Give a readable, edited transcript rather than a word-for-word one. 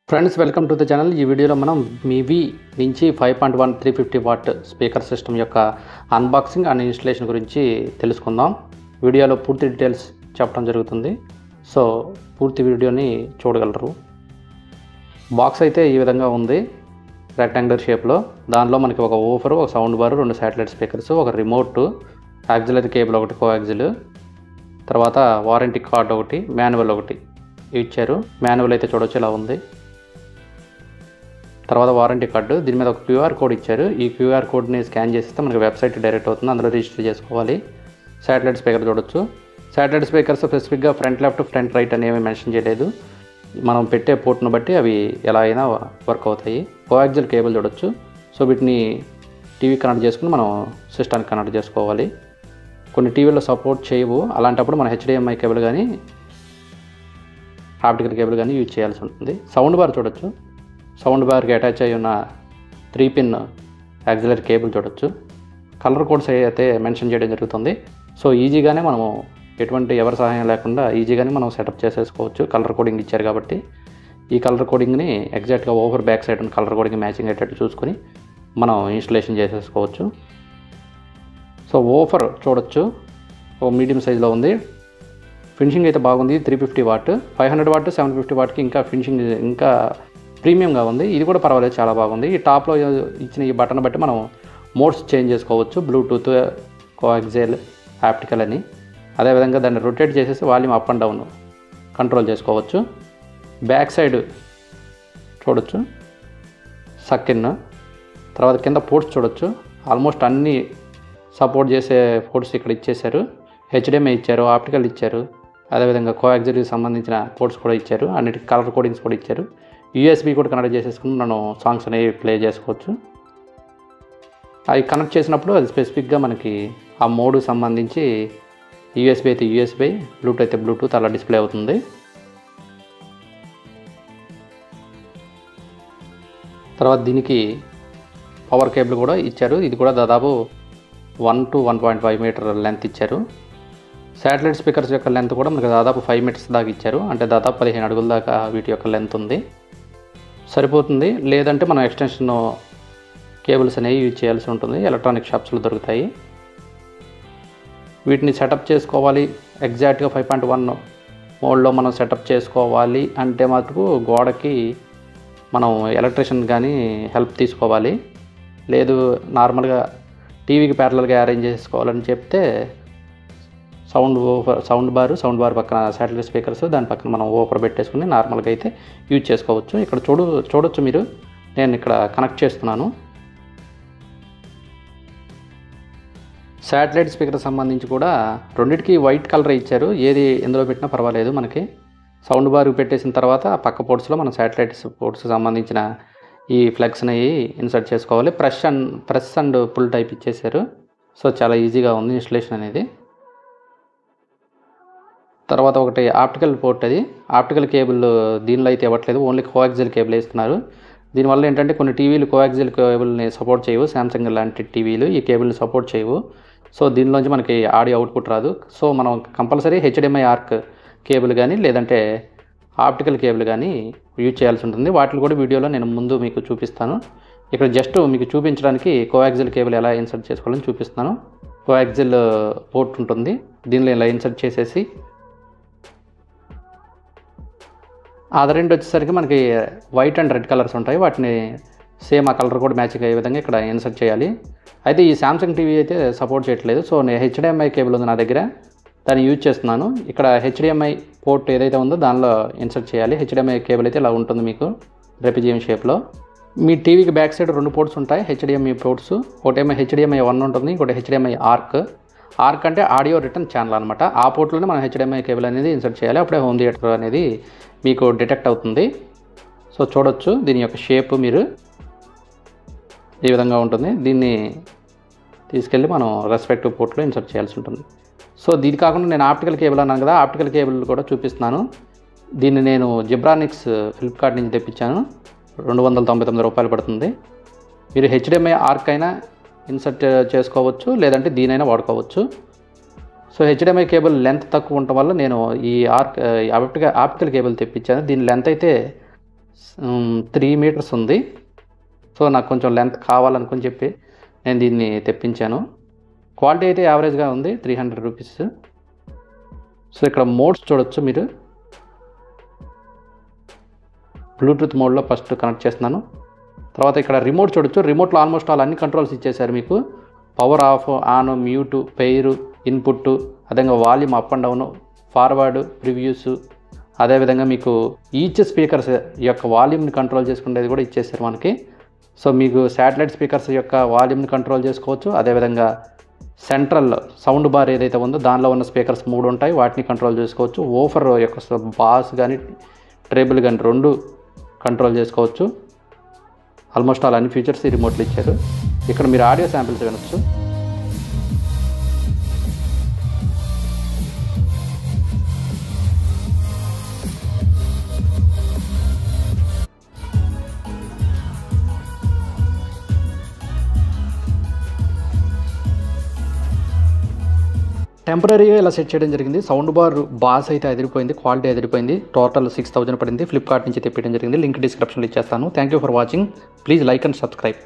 Friends welcome to the channel. ఈ వీడియోలో మనం మీవీ నుంచి 5.1 350 వాట్ స్పీకర్ సిస్టమ్ యొక్క అన్బాక్సింగ్ అండ్ ఇన్స్టలేషన్ గురించి తెలుసుకుందాం. వీడియోలో పూర్తి డీటెయిల్స్ చెప్పడం జరుగుతుంది, సో పూర్తి వీడియోని చూడగలరు. బాక్స్ అయితే ఈ విధంగా ఉంది, రెక్టాంగులర్ షేప్లో. దానిలో మనకి ఒక ఊఫర్, ఒక సౌండ్ బార్, 2 శాటిలైట్ స్పీకర్స్, ఒక రిమోట్, యాక్సిలరీ కేబుల్ ఒకటి, కోయాక్సిల్, తర్వాత వారంటీ కార్డ్ ఒకటి, మాన్యువల్ ఒకటి ఇచ్చారు. మాన్యువల్ అయితే చూడొచ్చు ఇలా ఉంది. తర్వాత వారంటీ కార్డు, దీని మీద ఒక క్యూఆర్ కోడ్ ఇచ్చారు. ఈ క్యూఆర్ కోడ్ని స్కాన్ చేస్తే మనకి వెబ్సైట్ డైరెక్ట్ అవుతుంది, అందులో రిజిస్టర్ చేసుకోవాలి. శాటిలైట్ స్పీకర్ చూడొచ్చు. శాటిలైట్ స్పీకర్స్ స్పెసిఫిక్గా ఫ్రంట్ లెఫ్ట్, ఫ్రంట్ రైట్ అనేవి మెన్షన్ చేయలేదు. మనం పెట్టే పోర్ట్ను బట్టి అవి ఎలా అయినా వర్క్ అవుతాయి. కోయాక్సిల్ కేబుల్ చూడొచ్చు. సో వీటిని టీవీ కనెక్ట్ చేసుకుని మనం సిస్టానికి కనెక్ట్ చేసుకోవాలి. కొన్ని టీవీలో సపోర్ట్ చేయవు, అలాంటప్పుడు మనం హెచ్డిఎంఐ కేబుల్ కానీ ఆప్టికల్ కేబుల్ కానీ యూజ్ చేయాల్సి ఉంటుంది. సౌండ్ బార్ చూడొచ్చు. సౌండ్ బార్కి అటాచ్ అయ్యి ఉన్న 3 పిన్ యాక్సిలరీ కేబుల్ చూడొచ్చు. కలర్ కోడ్స్ అయితే మెన్షన్ చేయడం జరుగుతుంది. సో ఈజీగానే మనము ఎటువంటి ఎవరి సహాయం లేకుండా ఈజీగానే మనం సెటప్ చేసేసుకోవచ్చు. కలర్ కోడింగ్ ఇచ్చారు కాబట్టి ఈ కలర్ కోడింగ్ని ఎగ్జాక్ట్గా ఓవర్ బ్యాక్ సైడ్ ఉన్న కలర్ కోడింగ్ మ్యాచింగ్ అయ్యేటట్టు చూసుకొని మనం ఇన్స్టలేషన్ చేసేసుకోవచ్చు. సో ఓఫర్ చూడొచ్చు, ఓ మీడియం సైజులో ఉంది. ఫినిషింగ్ అయితే బాగుంది. 350 వాట్, 500 వాట్, 750 వాట్కి ఇంకా ఫినిషింగ్ ఇంకా ప్రీమియంగా ఉంది. ఇది కూడా పర్వాలేదు, చాలా బాగుంది. ఈ టాప్లో ఇచ్చిన ఈ బటన్ బట్టి మనం మోడ్స్ చేంజ్ చేసుకోవచ్చు, బ్లూటూత్, కోయాక్సిల్, ఆప్టికల్ అని. అదేవిధంగా దాన్ని రొటేట్ చేసేసి volume up and down control చేసుకోవచ్చు. బ్యాక్ సైడ్ చూడొచ్చు, సక్కిన్. తర్వాత కింద పోర్ట్స్ చూడొచ్చు. ఆల్మోస్ట్ అన్నీ సపోర్ట్ చేసే పోర్ట్స్ ఇక్కడ ఇచ్చేశారు. హెచ్డిఎంఐ ఇచ్చారు, ఆప్టికల్ ఇచ్చారు, అదేవిధంగా కోయాక్సిల్కి సంబంధించిన పోర్ట్స్ కూడా ఇచ్చారు. అన్నిటికీ కలర్ కోడింగ్స్ కూడా ఇచ్చారు. యూఎస్బీ కూడా కనెక్ట్ చేసేసుకుని మనం సాంగ్స్ అనేవి ప్లే చేసుకోవచ్చు. అవి కనెక్ట్ చేసినప్పుడు అది స్పెసిఫిక్గా మనకి ఆ మోడ్ సంబంధించి యూఎస్బీ అయితే యూఎస్బీ, బ్లూటూత్ అయితే బ్లూటూత్ అలా డిస్ప్లే అవుతుంది. తర్వాత దీనికి పవర్ కేబుల్ కూడా ఇచ్చారు. ఇది కూడా దాదాపు 1 to 1.5 మీటర్ లెంత్ ఇచ్చారు. శాటిలైట్ స్పీకర్స్ యొక్క లెంత్ కూడా మనకి దాదాపు 5 మీటర్స్ దాకా ఇచ్చారు. అంటే దాదాపు 15 అడుగుల దాకా వీటి యొక్క లెంత్ ఉంది, సరిపోతుంది. లేదంటే మనం ఎక్స్టెన్షన్ కేబుల్స్ అనేవి యూజ్ చేయాల్సి ఉంటుంది, ఎలక్ట్రానిక్ షాప్స్లో దొరుకుతాయి. వీటిని సెటప్ చేసుకోవాలి ఎగ్జాక్ట్గా 5.1 మోడ్లో మనం సెటప్ చేసుకోవాలి అంటే మటుకు గోడకి మనం ఎలక్ట్రీషియన్ కానీ హెల్ప్ తీసుకోవాలి. లేదు నార్మల్గా టీవీకి ప్యారలల్గా అరేంజ్ చేసుకోవాలని చెప్తే సౌండ్ బార్ పక్కన శాటిలైట్ స్పీకర్స్, దాని పక్కన మనం ఓఫర్ పెట్టేసుకుని నార్మల్గా అయితే యూజ్ చేసుకోవచ్చు. ఇక్కడ చూడొచ్చు మీరు, నేను ఇక్కడ కనెక్ట్ చేస్తున్నాను. శాటిలైట్ స్పీకర్ సంబంధించి కూడా రెండింటికి వైట్ కలర్ ఇచ్చారు. ఏది ఎందులో పెట్టినా పర్వాలేదు. మనకి సౌండ్ బార్ పెట్టేసిన తర్వాత పక్క పోర్ట్స్లో మనం శాటిలైట్ పోర్ట్స్కి సంబంధించిన ఈ ఫ్లెక్స్ని ఇన్సర్ట్ చేసుకోవాలి. ప్రెస్ అండ్ పుల్ టైప్ ఇచ్చేసారు. సో చాలా ఈజీగా ఉంది ఇన్స్టలేషన్ అనేది. తర్వాత ఒకటి ఆప్టికల్ పోర్ట్, అది ఆప్టికల్ కేబుల్ దీనిలో అయితే ఇవ్వట్లేదు, ఓన్లీ కోయాక్సిల్ కేబుల్ వేస్తున్నారు. దీనివల్ల ఏంటంటే కొన్ని టీవీలు కోయాక్సిల్ కేబుల్ని సపోర్ట్ చేయవు, శాంసంగ్ లాంటి టీవీలు ఈ కేబుల్ని సపోర్ట్ చేయవు. సో దీనిలోంచి మనకి ఆడియో అవుట్పుట్ రాదు. సో మనం కంపల్సరీ హెచ్డిఎంఐ ఆర్క్ కేబుల్ కానీ లేదంటే ఆప్టికల్ కేబుల్ కానీ యూజ్ చేయాల్సి ఉంటుంది. వాటిని కూడా వీడియోలో నేను ముందు మీకు చూపిస్తాను. ఇక్కడ జస్ట్ మీకు చూపించడానికి కోయాక్సిల్ కేబుల్ ఎలా ఇన్సర్ట్ చేసుకోవాలని చూపిస్తాను. కోయాక్సిల్ పోర్ట్ ఉంటుంది, దీనిలో ఇలా ఇన్సర్ట్ చేసేసి అదర్ ఎండ్ వచ్చేసరికి మనకి వైట్ అండ్ రెడ్ కలర్స్ ఉంటాయి. వాటిని సేమ్ ఆ కలర్ కూడా మ్యాచింగ్ అయ్యే విధంగా ఇక్కడ ఇన్సర్ట్ చేయాలి. అయితే ఈ శాంసంగ్ టీవీ అయితే సపోర్ట్ చేయట్లేదు. సో నేను హెచ్డిఎంఐ కేబుల్ ఉంది నా దగ్గర, దాన్ని యూజ్ చేస్తున్నాను. ఇక్కడ హెచ్డిఎంఐ పోర్ట్ ఏదైతే ఉందో దానిలో ఇన్సర్ట్ చేయాలి. హెచ్డిఎంఐ కేబుల్ అయితే ఇలా ఉంటుంది మీకు రెపిజియం షేప్లో. మీ టీవీకి బ్యాక్ సైడ్ 2 పోర్ట్స్ ఉంటాయి, హెచ్డిఎంఐ పోర్ట్స్. ఒకటేమో హెచ్డిఎంఐ 1 ఉంటుంది, ఇంకోటి హెచ్డిఎంఐ ఆర్క్. ఆర్క్ అంటే ఆడియో రిటర్న్ ఛానల్ అనమాట. ఆ పోర్ట్లోనే మనం హెచ్డిఎంఐ కేబుల్ అనేది ఇన్సర్ట్ చేయాలి, అప్పుడే హోమ్ థియేటర్ అనేది మీకు డిటెక్ట్ అవుతుంది. సో చూడొచ్చు దీని యొక్క షేప్ మీరు ఈ విధంగా ఉంటుంది. దీన్ని తీసుకెళ్ళి మనం రెస్పెక్టివ్ పోర్ట్లో ఇన్సర్ట్ చేయాల్సి ఉంటుంది. సో దీని కాకుండా నేను ఆప్టికల్ కేబుల్ అన్నాను కదా, ఆప్టికల్ కేబుల్ కూడా చూపిస్తున్నాను. దీన్ని నేను జిబ్రానిక్స్ ఫ్లిప్కార్ట్ నుంచి తెప్పించాను, 299 రూపాయలు పడుతుంది. మీరు హెచ్డిఎంఐ ఆర్క్ అయినా ఇన్సర్ట్ చేసుకోవచ్చు, లేదంటే దీనైనా వాడుకోవచ్చు. సో హెచ్డిఎంఐ కేబుల్ లెంత్ తక్కువ ఉండటం వల్ల నేను ఈ ఆప్టికల్ కేబుల్ తెప్పించాను. దీని లెంత్ అయితే 3 మీటర్స్ ఉంది. సో నాకు కొంచెం లెంత్ కావాలనుకుని చెప్పి నేను దీన్ని తెప్పించాను. క్వాలిటీ అయితే యావరేజ్గా ఉంది, 300 రూపీస్. సో ఇక్కడ మోడ్స్ చూడొచ్చు మీరు. బ్లూటూత్ మోడ్లో ఫస్ట్ కనెక్ట్ చేస్తున్నాను. తర్వాత ఇక్కడ రిమోట్ చూడొచ్చు. రిమోట్లో ఆల్మోస్ట్ ఆల్ అన్ని కంట్రోల్స్ ఇచ్చేసారు మీకు. Power off, on, mute, pair, input, అదేవిధంగా volume up and down, forward, previous, అదేవిధంగా మీకు ఈచ్ స్పీకర్స్ యొక్క వాల్యూమ్ని కంట్రోల్ చేసుకునేది కూడా ఇచ్చేసారు మనకి. సో మీకు శాటిలైట్ స్పీకర్స్ యొక్క వాల్యూమ్ని కంట్రోల్ చేసుకోవచ్చు. అదేవిధంగా సెంట్రల్ సౌండ్ బార్ ఏదైతే ఉందో దానిలో ఉన్న స్పీకర్స్ 3 ఉంటాయి, వాటిని కంట్రోల్ చేసుకోవచ్చు. ఓఫర్ యొక్క బాస్ కానీ ట్రేబుల్ కానీ 2 కంట్రోల్ చేసుకోవచ్చు. ఆల్మోస్ట్ ఆల్ అన్ని ఫీచర్స్ ఈ రిమోట్లో ఇచ్చారు. ఇక్కడ మీరు ఆడియో శాంపిల్స్ వినొచ్చు. టెంపరీగా ఇలా సెట్ చేయడం జరిగింది. సౌండ్ బార్ బాస్ అయితే అదిరిపోయింది, క్వాలిటీ అదిరిపోయింది. టోటల్ 6000 పడింది. ఫ్లిప్కార్ట్ నుంచి తెప్పించడం జరిగింది. లింక్ డిస్క్రిప్షన్లో ఇచ్చేస్తాను. Thank you for watching. Please like and subscribe.